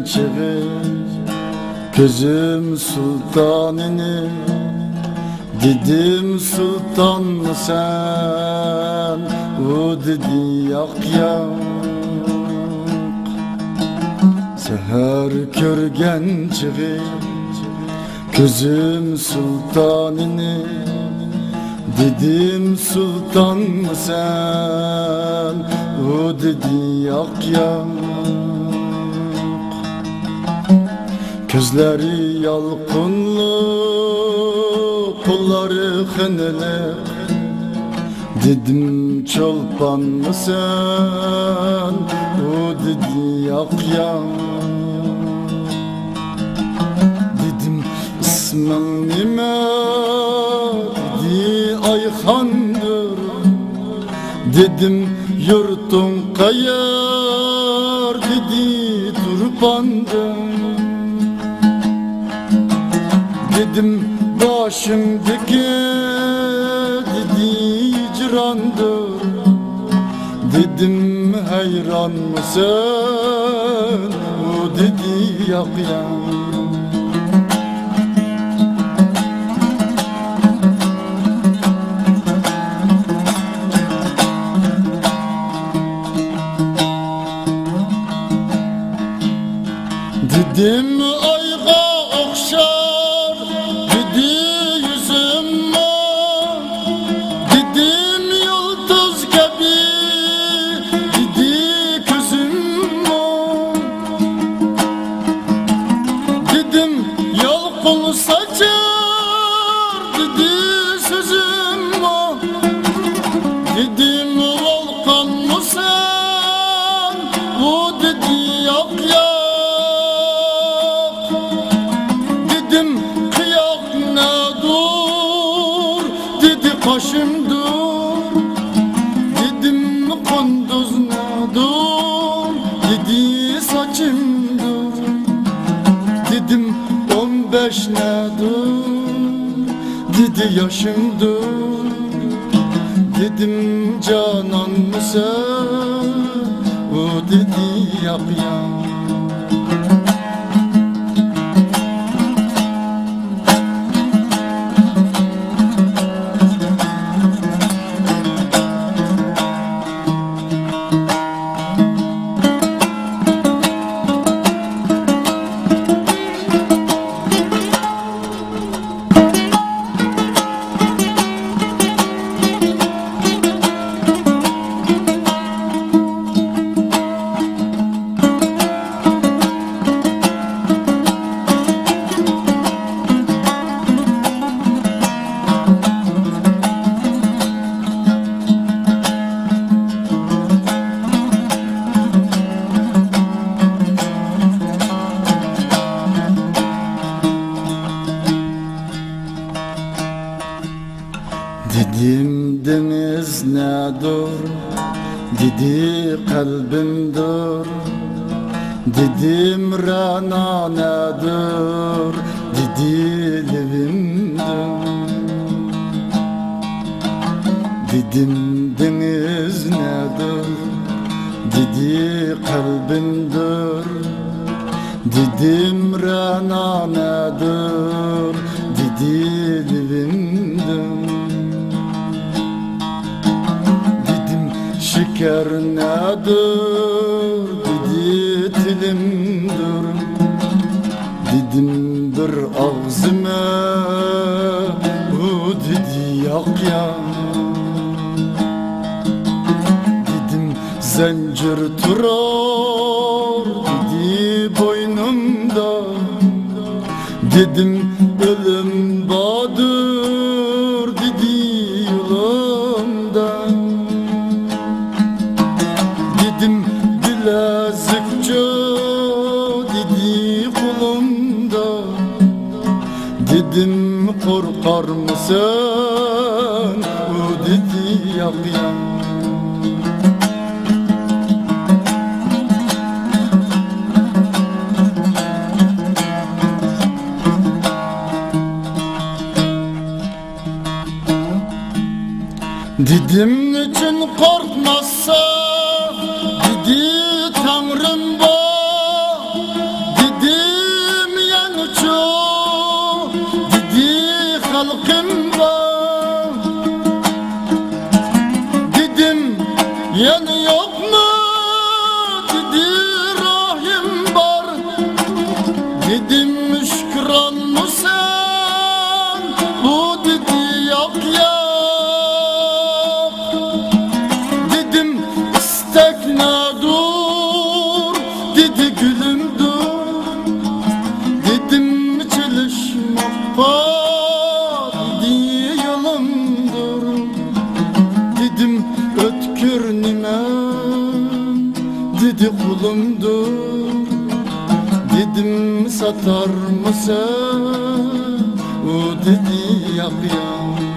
çığı gözüm sultanını. Dedim sultan mı sen, o dedi yak yak. Seher körgen çığı gözüm sultanını. Dedim sultan mı sen, o dedi yak yak. Gözleri yalqınlı, kolları hınlı. Dedim çolpan mı sen, o dedi yak yak. Dedim ismin nime, dedi Ayhan'dır. Dedim yurtun kayar, dedi Turpan'dır. Dedim başımdaki, dedi hicrandır. Dedim hayran mısın, o dedi yak yak. Dedim ayga okşar, dedi yüzüm var. Dedim yıldız gibi, dedi gözüm var. Dedim yalqın saçar, dedi sözüm var. Dedim volkan mı sen, o dedi yak yak. Başım dur, dedim kunduz ne dur, dedi saçım dur. Dedim 15 ne dur, dedi yaşım dur. Dedim canan mısın, o dedi yak yak. Dedim deniz nedir, dedi kalbim dur. Dedim rana nedir, dedi levim dur. Dedim deniz nedir, dedi kalbim dur. Dedim rana nedir, dedi levim dur. Şeker nedir, dedi dilimdir. Dedim bir ağzıma, o dedi yak yak. Dedim zincir turar, dedi boynumda. Dedim ölüm badır, dedi yolumda. Dedim bilezikçe, dedi kolumda. Dedim korkar mısın, o dedi yak yak. Dedim niçin korkmazsa, dedi Tanrım var. rahim var. Dedim yani yok mu, dedi rahim var. Dedim müşküran mı sen, bu dedi yok ya. Dedim istek ne dur, dedi gülüm dur. Dedim çalışmak var, dedi yolumdur. Dedim ötkür nime, dedi kulumdur. Dedim satar mısın, o dedi yap ya.